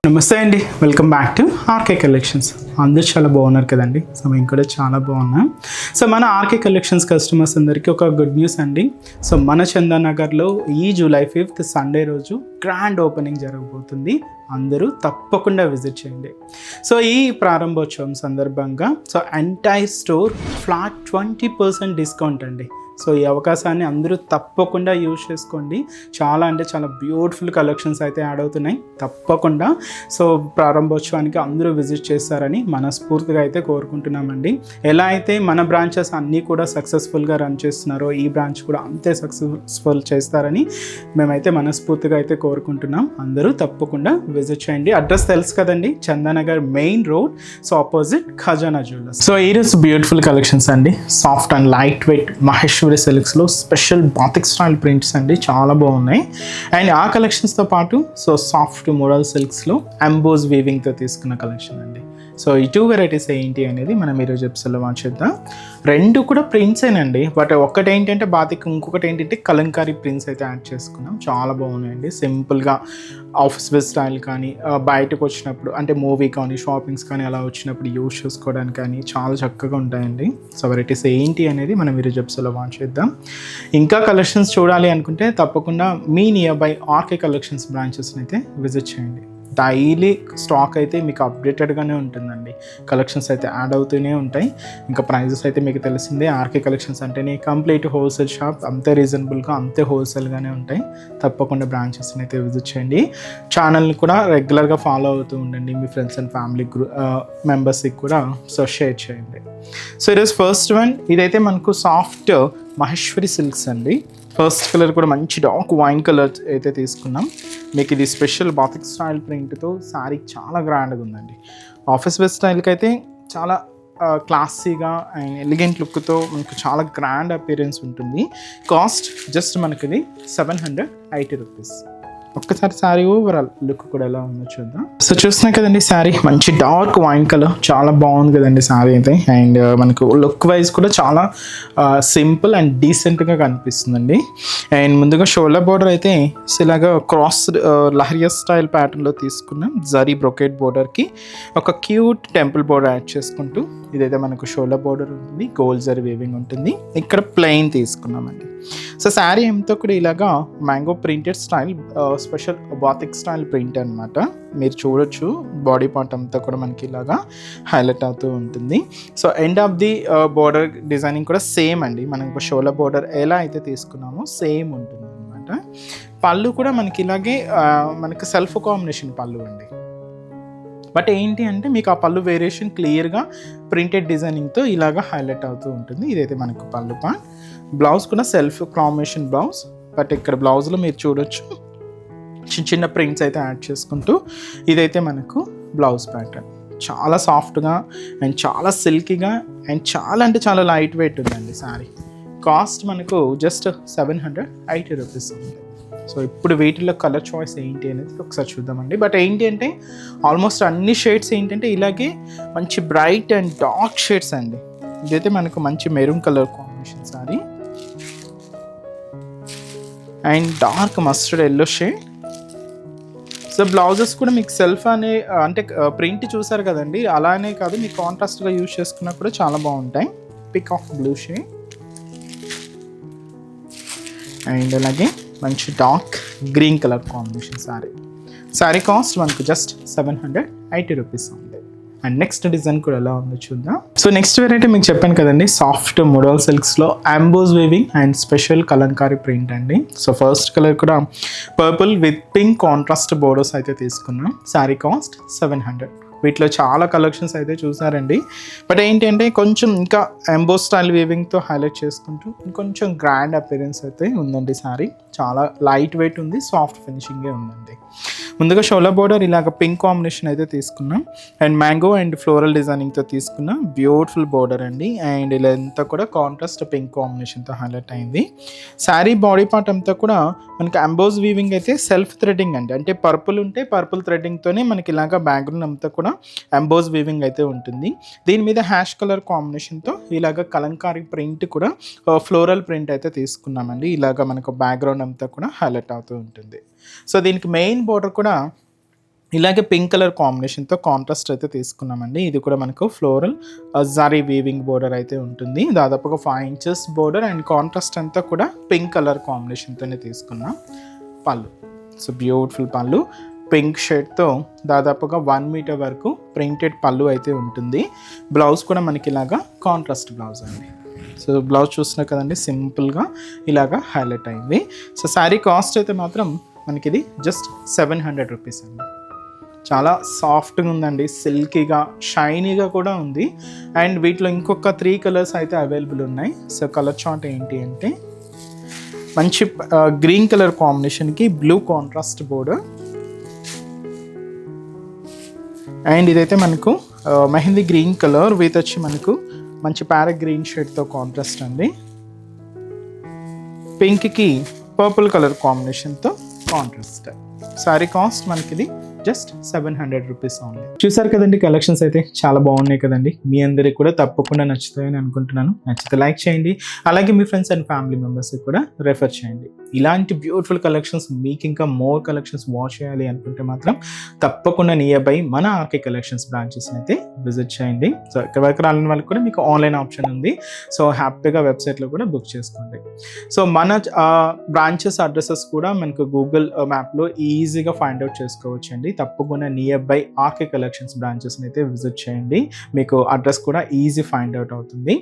నమస్తే అండి, welcome back to RK collections. అందరూ చాలా బాగున్నారు కదండి. సో మేము కూడా చాలా బాగున్నాం. సో మన ఆర్కే కలెక్షన్స్ కస్టమర్స్ అందరికీ ఒక గుడ్ న్యూస్ అండి. సో మన చందానగర్లో ఈ జూలై 5th సండే రోజు గ్రాండ్ ఓపెనింగ్ జరగబోతుంది. అందరూ తప్పకుండా విజిట్ చేయండి. సో ఈ ప్రారంభోత్సవం సందర్భంగా so entire store flat 20% discount అండి. సో ఈ అవకాశాన్ని అందరూ తప్పకుండా యూజ్ చేసుకోండి. చాలా బ్యూటిఫుల్ కలెక్షన్స్ అయితే యాడ్ అవుతున్నాయి. తప్పకుండా సో ప్రారంభోత్సవానికి అందరూ విజిట్ చేస్తారని మనస్ఫూర్తిగా అయితే కోరుకుంటున్నామండి. ఎలా అయితే మన బ్రాంచెస్ అన్నీ కూడా సక్సెస్ఫుల్గా రన్ చేస్తున్నారో ఈ బ్రాంచ్ కూడా అంతే సక్సెస్ఫుల్ చేస్తారని మేమైతే మనస్ఫూర్తిగా అయితే కోరుకుంటున్నాం. అందరూ తప్పకుండా విజిట్ చేయండి. అడ్రస్ తెలుసు కదండి, Chandanagar main road, so opposite Khazana jewellers. So ఈరోజు బ్యూటిఫుల్ కలెక్షన్స్ అండి. Soft and light weight Maheshwari సిల్క్స్లో స్పెషల్ బాతిక్ స్టైల్ ప్రింట్స్ అండి, చాలా బాగున్నాయి. అండ్ ఆ కలెక్షన్స్తో పాటు సో సాఫ్ట్ మోడల్ సిల్క్స్లో ఎంబోస్ వీవింగ్తో తీసుకున్న కలెక్షన్ అండి. సో ఈ 2 వెరైటీస్ ఏంటి అనేది మనం ఈరోజు ఎపిసోడ్లో మార్చేద్దాం. రెండు కూడా ప్రింట్సేనండి, బట్ ఒకటి ఏంటంటే బాతిక్, ఇంకొకటి ఏంటంటే కలంకారీ ప్రింట్స్ అయితే యాడ్ చేసుకున్నాం. చాలా బాగున్నాయండి. సింపుల్గా ఆఫీస్ వేర్ స్టైల్ కానీ, బయటకు వచ్చినప్పుడు అంటే మూవీ కానీ, షాపింగ్స్ కానీ అలా వచ్చినప్పుడు యూజ్ చేసుకోవడానికి కానీ చాలా చక్కగా ఉంటాయండి. సో వెరైటీస్ ఏంటి అనేది మనం ఈరోజు ఎపిసోడ్లో మార్చేద్దాం. ఇంకా కలెక్షన్స్ చూడాలి అనుకుంటే తప్పకుండా మీ నియర్ బై ఆర్కే కలెక్షన్స్ బ్రాంచెస్ని అయితే విజిట్ చేయండి. డైలీ స్టాక్ అయితే మీకు అప్డేటెడ్గానే ఉంటుందండి. కలెక్షన్స్ అయితే యాడ్ అవుతూనే ఉంటాయి. ఇంకా ప్రైజెస్ అయితే మీకు తెలిసిందే. ఆర్కే కలెక్షన్స్ అంటేనే కంప్లీట్ హోల్సేల్ షాప్, అంతే రీజనబుల్గా అంతే హోల్సేల్గానే ఉంటాయి. తప్పకుండా బ్రాంచెస్ని అయితే విజిట్ చేయండి. ఛానల్ని కూడా రెగ్యులర్గా ఫాలో అవుతూ ఉండండి. మీ ఫ్రెండ్స్ అండ్ ఫ్యామిలీ మెంబర్స్కి కూడా సో షేర్ చేయండి. సో ఈరోజు ఫస్ట్ వన్ ఇదైతే మనకు సాఫ్ట్ మహేశ్వరి సిల్క్స్ అండి. ఫస్ట్ కలర్ కూడా మంచి డార్క్ వైన్ కలర్ అయితే తీసుకున్నాం. మీకు ఇది స్పెషల్ బాతిక్ స్టైల్ ప్రింట్తో శారీ చాలా గ్రాండ్గా ఉందండి. ఆఫీస్ వేర్ స్టైల్కి అయితే చాలా క్లాసీగా అండ్ ఎలిగెంట్ లుక్తో మనకు చాలా గ్రాండ్ అపియరెన్స్ ఉంటుంది. కాస్ట్ జస్ట్ మనకి ఇది 780 రూపీస్. ఒక్కసారి శారీ ఓవరాల్ లుక్ కూడా ఎలా ఉందో చూద్దాం. సో చూస్తున్నాయి కదండి, శారీ మంచి డార్క్ వైన్ కలర్, చాలా బాగుంది కదండి శారీ అయితే. అండ్ మనకు లుక్ వైజ్ కూడా చాలా సింపుల్ అండ్ డీసెంట్గా కనిపిస్తుందండి. అండ్ ముందుగా షోల్డర్ బోర్డర్ అయితే ఇలాగా క్రాస్ లహరియా స్టైల్ ప్యాటర్న్లో తీసుకున్నాం. జరీ బ్రొకెట్ బోర్డర్కి ఒక క్యూట్ టెంపుల్ బోర్డర్ యాడ్ చేసుకుంటూ ఇదైతే మనకు షోల్డర్ బోర్డర్ ఉంటుంది, గోల్డ్ జరీ వీవింగ్ ఉంటుంది. ఇక్కడ ప్లెయిన్ తీసుకున్నామండి. సో శారీ ఎంతో కూడా ఇలాగా mango printed style special batik style print అనమాట. మీరు చూడొచ్చు బాడీ పార్ట్ అంతా కూడా మనకి ఇలాగా హైలైట్ అవుతూ ఉంటుంది. So end of the border designing కూడా సేమ్ అండి. మనకు షోల్డర్ బోర్డర్ ఎలా అయితే తీసుకున్నామో సేమ్ ఉంటుంది అనమాట. పళ్ళు కూడా మనకి ఇలాగే మనకి సెల్ఫ్ కాంబినేషన్ పళ్ళు అండి. బట్ ఏంటి అంటే మీకు ఆ పళ్ళు వేరియేషన్ క్లియర్గా ప్రింటెడ్ డిజైనింగ్తో ఇలాగా హైలైట్ అవుతూ ఉంటుంది. ఇదైతే మనకు పళ్ళు పార్ట్. బ్లౌజ్ కూడా సెల్ఫ్ కాంబినేషన్ బ్లౌజ్. బట్ ఇక్కడ బ్లౌజ్లో మీరు చూడొచ్చు చిన్న ప్రింట్స్ అయితే యాడ్ చేసుకుంటూ ఇదైతే మనకు బ్లౌజ్ ప్యాటర్న్. చాలా సాఫ్ట్గా అండ్ చాలా సిల్కీగా అండ్ చాలా లైట్ వెయిట్ ఉందండి శారీ. కాస్ట్ మనకు జస్ట్ 780 రూపీస్ ఉంది. సో ఇప్పుడు వీటిలో కలర్ చాయిస్ ఏంటి అనేది ఒకసారి చూద్దామండి. బట్ ఏంటి అంటే ఆల్మోస్ట్ అన్ని షేడ్స్ ఏంటంటే ఇలాగే మంచి బ్రైట్ అండ్ డార్క్ షేడ్స్ అండి. ఇదైతే మనకు మంచి maroon colour combination sorry and dark mustard yellow shade. So blouses కూడా మీకు సెల్ఫ్ అనే అంటే ప్రింట్ చూసారు కదండి, అలానే కాదు మీకు కాంట్రాస్ట్గా యూజ్ చేసుకున్నా కూడా చాలా బాగుంటాయి. Pick of blue shade and అలాగే మంచి dark green colour combination sari cost మనకు జస్ట్ 780 రూపీస్ ఉంది. అండ్ నెక్స్ట్ డిజైన్ కూడా ఎలా ఉందో చూద్దాం. సో నెక్స్ట్ వెరైటీ మీకు చెప్పాను కదండి, సాఫ్ట్ మోడల్ సిల్క్స్లో emboss weaving and special Kalamkari print అండి. సో ఫస్ట్ కలర్ కూడా purple with pink contrast borders అయితే తీసుకున్నాం. శారీ కాస్ట్ 700. వీటిలో చాలా కలెక్షన్స్ అయితే చూసారండి. బట్ ఏంటంటే కొంచెం ఇంకా ఎంబోస్ స్టైల్ వీవింగ్తో హైలైట్ చేసుకుంటూ ఇంకొంచెం గ్రాండ్ అపియరెన్స్ అయితే ఉందండి. శారీ చాలా లైట్ వెయిట్ ఉంది, సాఫ్ట్ ఫినిషింగే ఉందండి. ముందుగా షోల్డర్ బోర్డర్ ఇలాగ పింక్ కాంబినేషన్ అయితే తీసుకున్నాం. అండ్ మ్యాంగో అండ్ ఫ్లోరల్ డిజైనింగ్తో తీసుకున్న బ్యూటిఫుల్ బోర్డర్ అండి. అండ్ ఇలా అంతా కూడా కాంట్రాస్ట్ పింక్ కాంబినేషన్తో హైలైట్ అయింది. శారీ బాడీ పార్ట్ అంతా కూడా మనకి ఎంబోస్ వీవింగ్ అయితే సెల్ఫ్ థ్రెడ్డింగ్ అండి. అంటే పర్పుల్ ఉంటే పర్పుల్ థ్రెడ్డింగ్తోనే మనకి ఇలాగ బ్యాక్గ్రౌండ్ అంతా కూడా ఎంబోస్ వీవింగ్ అయితే ఉంటుంది. దీని మీద హ్యాష్ కలర్ కాంబినేషన్తో ఇలాగ కలంకారీ ప్రింట్ కూడా ఫ్లోరల్ ప్రింట్ అయితే తీసుకున్నామండి. ఇలాగ మనకు బ్యాక్గ్రౌండ్ అంతా కూడా హైలైట్ అవుతూ ఉంటుంది. సో దీనికి మెయిన్ బోర్డర్ కూడా ఇలాగే పింక్ కలర్ కాంబినేషన్తో కాంట్రాస్ట్ అయితే తీసుకున్నామండి. ఇది కూడా మనకు ఫ్లోరల్ జరీ వీవింగ్ బోర్డర్ అయితే ఉంటుంది. దాదాపుగా 5 inches బోర్డర్ అండ్ కాంట్రాస్ట్ అంతా కూడా పింక్ కలర్ కాంబినేషన్తోనే తీసుకున్నాం. పళ్ళు, సో బ్యూటిఫుల్ పళ్ళు పింక్ షేడ్తో దాదాపుగా 1 meter వరకు ప్రింటెడ్ పళ్ళు అయితే ఉంటుంది. బ్లౌజ్ కూడా మనకి ఇలాగా కాంట్రాస్ట్ బ్లౌజ్ అండి. సో బ్లౌజ్ చూస్తున్నా కదండి, సింపుల్గా ఇలాగా హైలైట్ అయింది. సో శారీ కాస్ట్ అయితే మాత్రం మనకి ఇది జస్ట్ 700 rupees అండి. చాలా సాఫ్ట్గా ఉందండి, సిల్కీగా షైనీగా కూడా ఉంది. అండ్ వీటిలో ఇంకొక 3 colors అయితే అవైలబుల్ ఉన్నాయి. సో కలర్ చార్ట్ ఏంటి అంటే మంచి గ్రీన్ కలర్ కాంబినేషన్కి బ్లూ కాంట్రాస్ట్ బోర్డర్, అండ్ ఇదైతే మనకు మెహందీ గ్రీన్ కలర్ విత్ వచ్చి మనకు మంచి ప్యారెట్ గ్రీన్ షేడ్తో కాంట్రాస్ట్ అండి. పింక్కి పర్పుల్ కలర్ కాంబినేషన్తో కాంట్రాస్ట్. సారీ కాస్ట్ మనకి ఇది జస్ట్ 700 rupees ఓన్లీ. చూసారు కదండి, కలెక్షన్స్ అయితే చాలా బాగున్నాయి కదండి. మీ అందరికి కూడా తప్పకుండా నచ్చుతాయని అనుకుంటున్నాను. నచ్చితే లైక్ చేయండి, అలాగే మీ ఫ్రెండ్స్ అండ్ ఫ్యామిలీ మెంబర్స్కి కూడా రెఫర్ చేయండి. ఇలాంటి బ్యూటిఫుల్ కలెక్షన్స్ మీకు ఇంకా మోర్ కలెక్షన్స్ వాచ్ చేయాలి అనుకుంటే మాత్రం తప్పకుండా నియర్ బై మన ఆర్కే కలెక్షన్స్ బ్రాంచెస్ని అయితే విజిట్ చేయండి. సో ఇక్కడ వరకు రాని వాళ్ళకి కూడా మీకు ఆన్లైన్ ఆప్షన్ ఉంది. సో హ్యాపీగా వెబ్సైట్లో కూడా బుక్ చేసుకోండి. సో మన బ్రాంచెస్ అడ్రసెస్ కూడా మనకు గూగుల్ మ్యాప్లో ఈజీగా ఫైండ్ అవుట్ చేసుకోవచ్చు అండి. తప్పకుండా నియర్ బై ఆర్కే కలెక్షన్స్ బ్రాంచెస్ని అయితే విజిట్ చేయండి. మీకు అడ్రస్ కూడా ఈజీ ఫైండ్ అవుట్ అవుతుంది.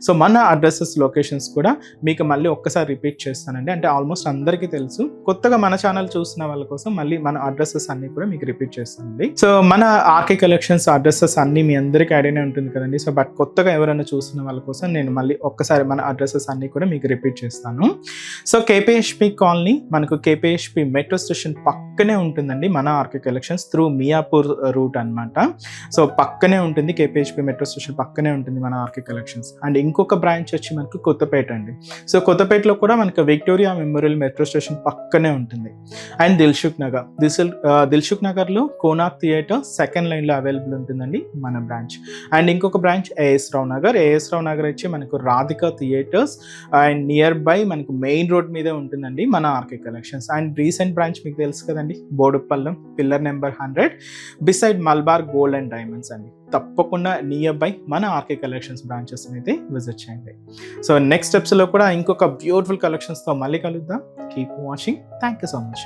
సో మన అడ్రసెస్ లొకేషన్స్ కూడా మీకు మళ్ళీ ఒక్కసారి రిపీట్ చేస్తానండి. అంటే ఆల్మోస్ట్ అందరికీ తెలుసు, కొత్తగా మన ఛానల్ చూసిన వాళ్ళ కోసం మళ్ళీ మన అడ్రసెస్ అన్ని కూడా మీకు రిపీట్ చేస్తానండి. సో మన ఆర్కే కలెక్షన్స్ అడ్రసెస్ అన్ని మీ అందరికీ ఐడియానే ఉంటుంది కదండి. సో బట్ కొత్తగా ఎవరైనా చూసిన వాళ్ళ కోసం నేను మళ్ళీ ఒక్కసారి మన అడ్రసెస్ అన్ని కూడా మీకు రిపీట్ చేస్తాను. సో కేపీహెచ్పి కాలనీ మనకు కేపీహెచ్పి మెట్రో స్టేషన్ పక్కనే ఉంటుందండి మన RK collections through Miyapur route అనమాట. సో పక్కనే ఉంటుంది, కేపీహెచ్పి మెట్రో స్టేషన్ పక్కనే ఉంటుంది మన ఆర్కే కలెక్షన్స్. అండ్ ఇంకొక బ్రాంచ్ వచ్చి మనకు కొత్తపేట అండి. సో కొత్తపేటలో కూడా మనకు విక్టోరియా మెమోరియల్ మెట్రో స్టేషన్ పక్కనే ఉంటుంది. అండ్ దిల్సుఖ్ నగర్లో కోనాక్ థియేటర్ సెకండ్ లైన్లో అవైలబుల్ ఉంటుందండి మన బ్రాంచ్. అండ్ ఇంకొక బ్రాంచ్ ఏఎస్ రావు నగర్ వచ్చి మనకు Radhika theatres and nearby మనకు మెయిన్ రోడ్ మీదే ఉంటుందండి మన RK collections. And recent branch మీకు తెలుసు కదండి, బోడుపల్లం pillar number 100 beside Malabar Gold and Diamonds అండి. తప్పకుండా నియర్ బై మన ఆర్కే కలెక్షన్స్ బ్రాంచెస్ అయితే విజిట్ చేయండి. సో నెక్స్ట్ స్టెప్స్లో కూడా ఇంకొక బ్యూటిఫుల్ కలెక్షన్స్తో మళ్ళీ కలుద్దాం. Keep watching. Thank you so much.